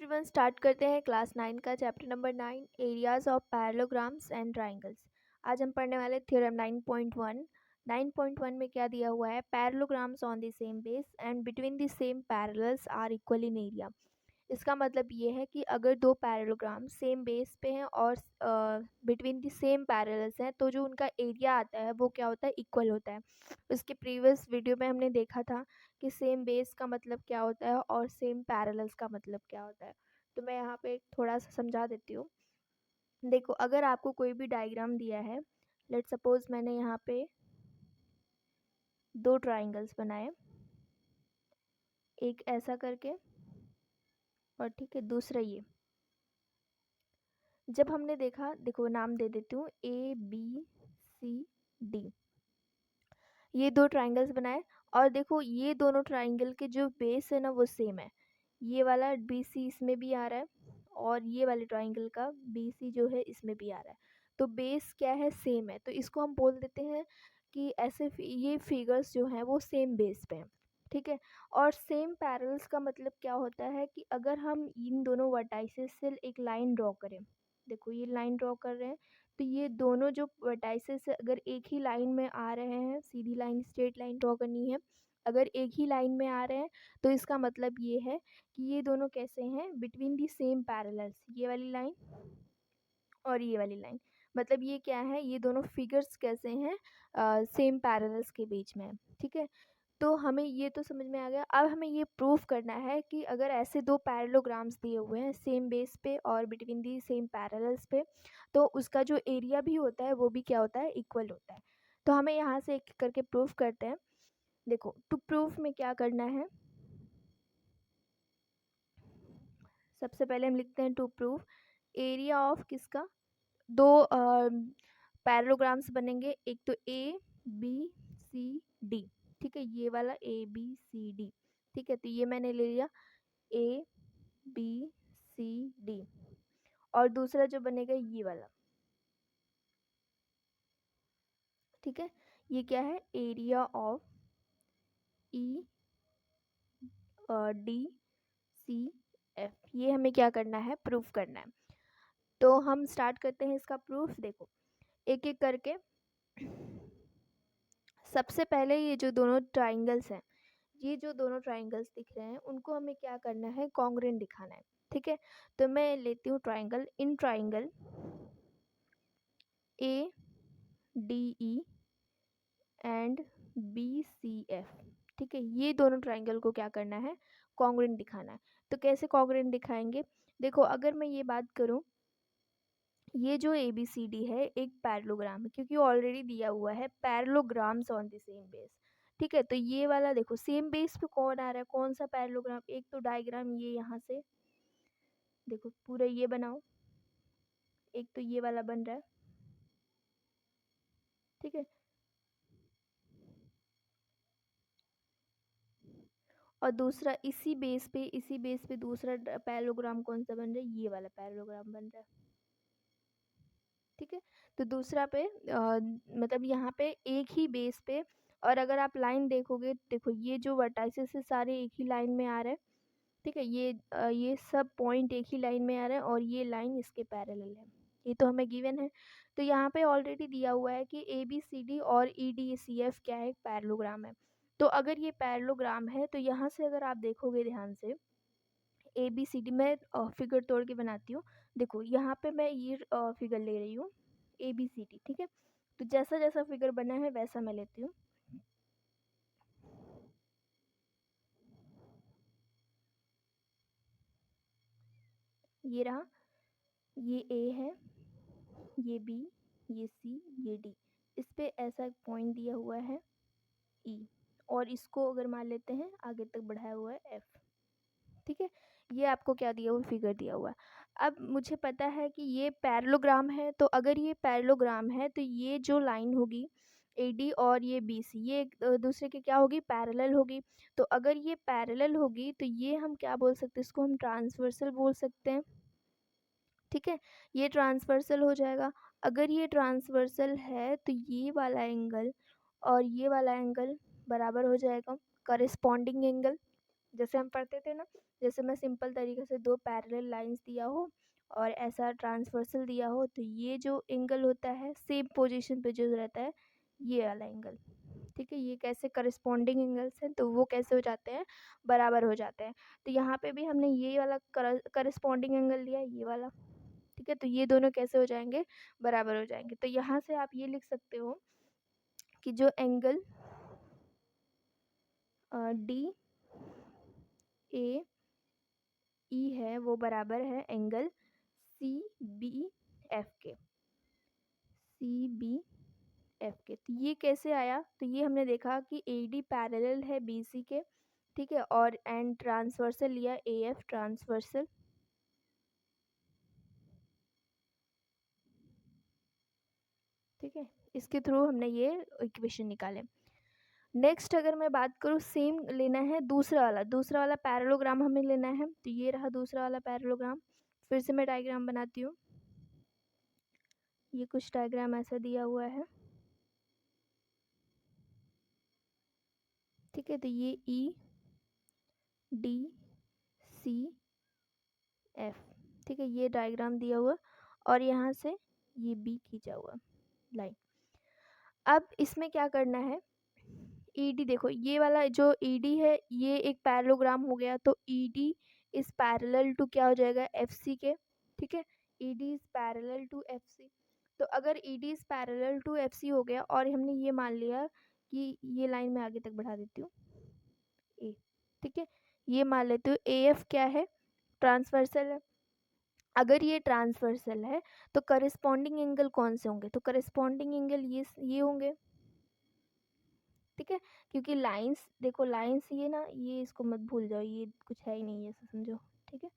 Everyone, start करते हैं class 9 का chapter number 9 areas of parallelograms and triangles. आज हम पढ़ने वाले थ्योरम 9.1। 9.1 में क्या दिया हुआ है? Parallelograms on the same base and between the same parallels are equal in area. इसका मतलब ये है कि अगर दो पैरेललोग्राम सेम बेस पे हैं और बिटवीन द सेम पैरेलल्स हैं तो जो उनका एरिया आता है वो क्या होता है? इक्वल होता है। उसके प्रीवियस वीडियो में हमने देखा था कि सेम बेस का मतलब क्या होता है और सेम पैरेलल्स का मतलब क्या होता है। तो मैं यहाँ पे थोड़ा सा समझा देती हूँ। देखो, अगर आपको कोई भी डायग्राम दिया है, लेट सपोज मैंने यहाँ पे दो ट्राइंगल्स बनाए, एक ऐसा करके और ठीक है दूसरा ये। जब हमने देखा, देखो नाम दे देती हूँ ABCD, ये दो ट्राइंगल्स बनाए और देखो ये दोनों ट्राइंगल के जो बेस है ना वो सेम है। ये वाला BC इसमें भी आ रहा है और ये वाले ट्राइंगल का BC जो है इसमें भी आ रहा है। तो बेस क्या है? सेम है। तो इसको हम बोल देते हैं कि ऐसे ये फिगर्स जो हैं वो सेम बेस पे हैं, ठीक है। और सेम पैरेलल्स का मतलब क्या होता है कि अगर हम इन दोनों वर्टाइसेस से एक लाइन ड्रॉ करें, देखो ये लाइन ड्रॉ कर रहे हैं, तो ये दोनों जो वर्टाइसेस अगर एक ही लाइन में आ रहे हैं, सीधी लाइन स्ट्रेट लाइन ड्रॉ करनी है, अगर एक ही लाइन में आ रहे हैं तो इसका मतलब ये है कि ये दोनों कैसे हैं? बिटवीन दी सेम पैरेलल्स, ये वाली लाइन और ये वाली लाइन। मतलब ये क्या है? ये दोनों फिगर्स कैसे हैं? सेम पैरेलल्स के बीच में है, ठीक है। तो हमें ये तो समझ में आ गया। अब हमें ये प्रूफ करना है कि अगर ऐसे दो पैरेललोग्राम्स दिए हुए हैं सेम बेस पे और बिटवीन दी सेम पैरेलल्स पे, तो उसका जो एरिया भी होता है वो भी क्या होता है? इक्वल होता है। तो हमें यहाँ से एक करके प्रूफ करते हैं। देखो, टू प्रूफ में क्या करना है? सबसे पहले हम लिखते हैं टू प्रूफ एरिया ऑफ किसका? दो पैरेललोग्राम्स बनेंगे, एक तो ABCD, ठीक है, ये वाला ABCD, ठीक है। तो ये मैंने ले लिया ABCD और दूसरा जो बनेगा ये वाला, ठीक है। ये क्या है? Area of EDCF। ये हमें क्या करना है? प्रूफ करना है। तो हम स्टार्ट करते हैं इसका प्रूफ। देखो एक एक करके। सबसे पहले ये जो दोनों ट्राइंगल्स हैं, ये जो दोनों ट्राइंगल्स दिख रहे हैं उनको हमें क्या करना है? कॉन्ग्रुएंट दिखाना है, ठीक है। तो मैं लेती हूँ triangle, in triangle ADE and BCF, ठीक है। ये दोनों ट्राइंगल को क्या करना है? कॉन्ग्रुएंट दिखाना है। तो कैसे कॉन्ग्रुएंट दिखाएंगे? देखो, अगर मैं ये बात करूँ, ये जो ABCD है एक पैरेललोग्राम है क्योंकि ऑलरेडी दिया हुआ है parallelograms on the same base, ठीक है। तो ये वाला देखो सेम बेस पे कौन आ रहा है? कौन सा पैरेललोग्राम? एक तो डायग्राम ये यहाँ से देखो पूरा ये बनाओ, एक तो ये वाला बन रहा है, ठीक है। और दूसरा इसी बेस पे दूसरा पैरेललोग्राम कौन सा बन रहा है? ये वाला पैरेललोग्राम बन रहा है, ठीक है। तो दूसरा पे मतलब यहाँ पे एक ही बेस पे, और अगर आप लाइन देखोगे, देखो ये जो वर्टाइसेस है सारे एक ही लाइन में आ रहे हैं, ठीक है। ये सब पॉइंट एक ही लाइन में आ रहे हैं और ये लाइन इसके पैरेलल है, ये तो हमें गिवन है। तो यहाँ पे ऑलरेडी दिया हुआ है कि ABCD और EDCF क्या है? पैरेललोग्राम है। तो अगर ये पैरेललोग्राम है तो यहाँ से अगर आप देखोगे ध्यान से, ABCD मैं फिगर तोड़ के बनाती हूँ। देखो यहाँ पे मैं ये फिगर ले रही हूँ ABCD, ठीक है। तो जैसा जैसा फिगर बना है वैसा मैं लेती हूँ। ये रहा, ये A है, ये B, ये C, ये D। इस पे ऐसा पॉइंट दिया हुआ है E, और इसको अगर मान लेते हैं आगे तक बढ़ाया हुआ है F, ठीक है। ये आपको क्या दिया हुआ? फिगर दिया हुआ है। अब मुझे पता है कि ये पैरेललोग्राम है, तो अगर ये पैरेललोग्राम है तो ये जो लाइन होगी AD और ये BC, ये एक दूसरे के क्या होगी? पैरेलल होगी। तो अगर ये पैरेलल होगी तो ये हम क्या बोल सकते हैं? इसको हम ट्रांसवर्सल बोल सकते हैं, ठीक है। ये ट्रांसवर्सल हो जाएगा। अगर ये ट्रांसवर्सल है तो ये वाला एंगल और ये वाला एंगल बराबर हो जाएगा, करेस्पॉन्डिंग एंगल। जैसे हम पढ़ते थे ना, जैसे मैं सिंपल तरीके से दो पैरेलल लाइंस दिया हो और ऐसा ट्रांसवर्सल दिया हो, तो ये जो एंगल होता है सेम पोजीशन पे जो रहता है, ये वाला एंगल, ठीक है। ये कैसे करस्पॉन्डिंग एंगल्स हैं, तो वो कैसे हो जाते हैं, बराबर हो जाते हैं। तो यहाँ पे भी हमने ये वाला करस्पॉन्डिंग एंगल लिया है, ये वाला, ठीक है। तो ये दोनों कैसे हो जाएंगे, बराबर हो जाएंगे। तो यहाँ से आप ये लिख सकते हो कि जो एंगल डी ए ई है वो बराबर है एंगल सी बी एफ के, सी बी एफ के। तो ये कैसे आया, तो ये हमने देखा कि ए डी पैरेलल है बी सी के, ठीक है, और एंड ट्रांसवर्सल लिया ए एफ ट्रांसवर्सल, ठीक है। इसके थ्रू हमने ये इक्वेशन निकाले। नेक्स्ट अगर मैं बात करूँ, सेम लेना है दूसरा वाला पैरेललोग्राम हमें लेना है। तो ये रहा दूसरा वाला पैरेललोग्राम। फिर से मैं डायग्राम बनाती हूँ। ये कुछ डायग्राम ऐसा दिया हुआ है, ठीक है। तो ये ई डी सी एफ, ठीक है, ये डायग्राम दिया हुआ और यहाँ से ये बी खींचा हुआ लाइन। अब इसमें क्या करना है, ईडी देखो, ये वाला जो ईडी है ये एक पैरेललोग्राम हो गया, तो ईडी इज पैरेलल टू क्या हो जाएगा, एफ सी के, ठीक है। ED is parallel to F C. तो अगर ED is parallel to F C हो गया और हमने ये मान लिया कि ये लाइन मैं आगे तक बढ़ा देती हूँ ए, ठीक है, ये मान लेती हूँ ए एफ क्या है, ट्रांसवर्सल है। अगर ये ट्रांसवर्सल है तो करस्पॉन्डिंग एंगल कौन से होंगे, तो करस्पॉन्डिंग एंगल ये होंगे, ठीक है। क्योंकि लाइंस देखो, लाइंस ये ना, ये इसको मत भूल जाओ, ये कुछ है ही नहीं, ये समझो, ठीक है।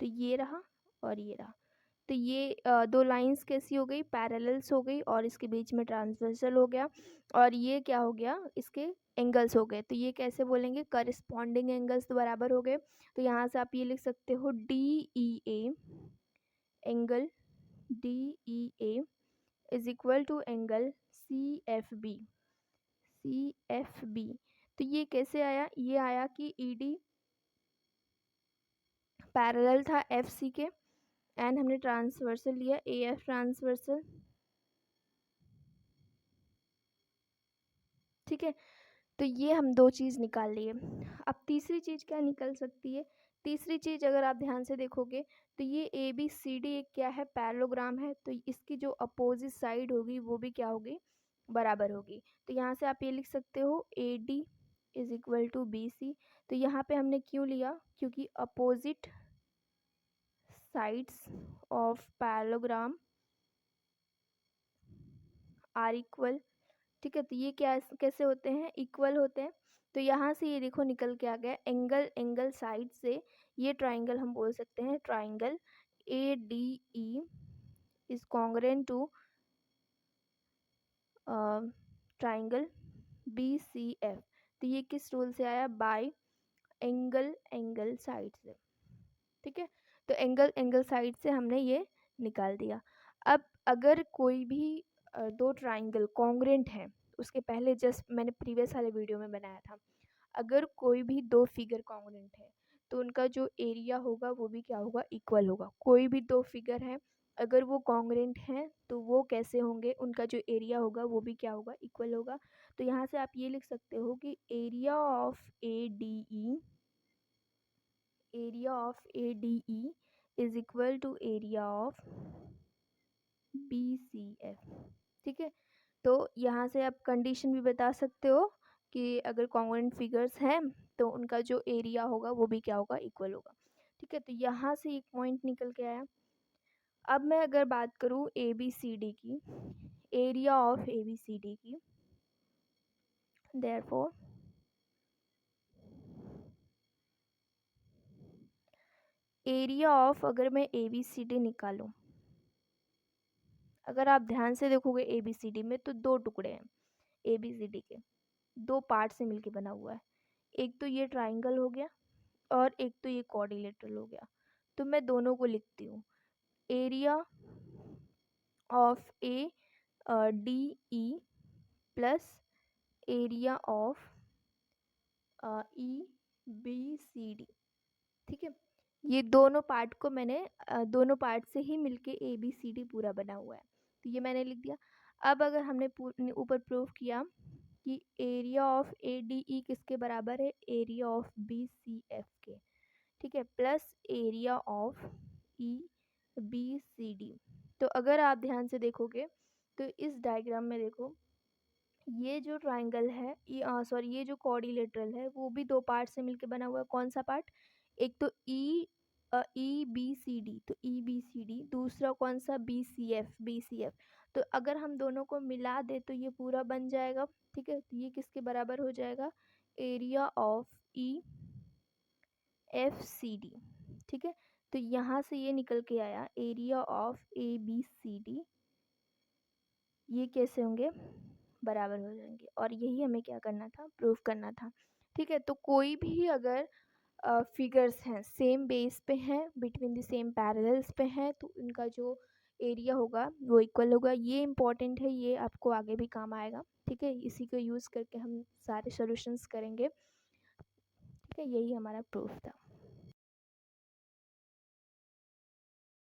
तो ये रहा और ये रहा। तो ये दो लाइंस कैसी हो गई, पैरेलल्स हो गई, और इसके बीच में ट्रांसवर्सल हो गया, और ये क्या हो गया, इसके एंगल्स हो गए। तो ये कैसे बोलेंगे, करस्पॉन्डिंग एंगल्स तो बराबर हो गए। तो यहाँ से आप ये लिख सकते हो D E A, angle D E A is equal to angle C F B, C F B. तो ये कैसे आया, ये आया कि ई डी पैरेलल था एफ सी के, एंड हमने ट्रांसवर्सल लिया ए एफ ट्रांसवर्सल, ठीक है। तो ये हम दो चीज़ निकाल लिए। अब तीसरी चीज़ क्या निकल सकती है, तीसरी चीज़ अगर आप ध्यान से देखोगे तो ये ए बी सी डी एक क्या है, पैरेललोग्राम है। तो इसकी जो अपोजिट साइड होगी वो भी क्या होगी, बराबर होगी। तो यहाँ से आप ये लिख सकते हो A D is equal to B C. तो यहाँ पे हमने क्यों लिया, क्योंकि opposite sides of parallelogram are equal, ठीक है। तो ये क्या कैसे होते हैं, इक्वल होते हैं। तो यहाँ से ये देखो निकल के आ गया एंगल साइड से ये ट्राइंगल हम बोल सकते हैं triangle A D E is congruent to triangle B C F. तो ये किस रूल से आया, बाय एंगल साइड से, ठीक है। तो एंगल साइड से हमने ये निकाल दिया। अब अगर कोई भी दो ट्राइंगल कॉन्ग्रेंट हैं, उसके पहले जस्ट मैंने प्रीवियस वाले वीडियो में बनाया था, अगर कोई भी दो फिगर कॉन्ग्रेंट है तो उनका जो एरिया होगा वो भी क्या होगा, इक्वल होगा। कोई भी दो फिगर है अगर वो कॉन्ग्रेंट हैं तो वो कैसे होंगे, उनका जो एरिया होगा वो भी क्या होगा, इक्वल होगा। तो यहाँ से आप ये लिख सकते हो कि area of A D E, area of A D E is equal to area of B C F, ठीक है। तो यहाँ से आप कंडीशन भी बता सकते हो कि अगर कॉन्ग्रुएंट फिगर्स हैं तो उनका जो एरिया होगा वो भी क्या होगा, इक्वल होगा, ठीक है। तो यहाँ से एक पॉइंट निकल के आया। अब मैं अगर बात करूँ ए बी सी डी की, area of A B C D की, देयरफॉर एरिया ऑफ, अगर मैं ए बी सी डी निकालूँ, अगर आप ध्यान से देखोगे ए बी सी डी में तो दो टुकड़े हैं ए बी सी डी के, दो पार्ट से मिलके बना हुआ है। एक तो ये ट्राइंगल हो गया और एक तो ये क्वाड्रिलेटरल हो गया। तो मैं दोनों को लिखती हूँ, area of A D E plus area of E B C D. ठीक है, ये दोनों पार्ट को मैंने दोनों पार्ट से ही मिलके ए बी सी डी पूरा बना हुआ है, तो ये मैंने लिख दिया। अब अगर हमने ऊपर प्रूव किया कि area of A D E किसके बराबर है, area of B C F के, ठीक है, plus area of E B C D. तो अगर आप ध्यान से देखोगे तो इस डायग्राम में देखो, ये जो ट्राइंगल है, ये जो क्वाड्रिलेटरल है वो भी दो पार्ट से मिलके बना हुआ है। कौन सा पार्ट, एक तो ई बी सी डी, तो ई बी सी डी, दूसरा कौन सा, बी सी एफ। तो अगर हम दोनों को मिला दे तो ये पूरा बन जाएगा। ठीक है, तो ये किसके बराबर हो जाएगा, area of E F C D. ठीक है, तो यहाँ से ये निकल के आया area of A B C D, ये कैसे होंगे, बराबर हो जाएंगे। और यही हमें क्या करना था, प्रूफ करना था। ठीक है, तो कोई भी अगर फिगर्स हैं सेम बेस पे हैं, बिटवीन द सेम पैरेलल्स पे हैं, तो इनका जो एरिया होगा वो इक्वल होगा। ये इम्पॉर्टेंट है, ये आपको आगे भी काम आएगा। ठीक है, इसी को यूज़ करके हम सारे सॉल्यूशंस करेंगे। ठीक है, यही हमारा प्रूफ था।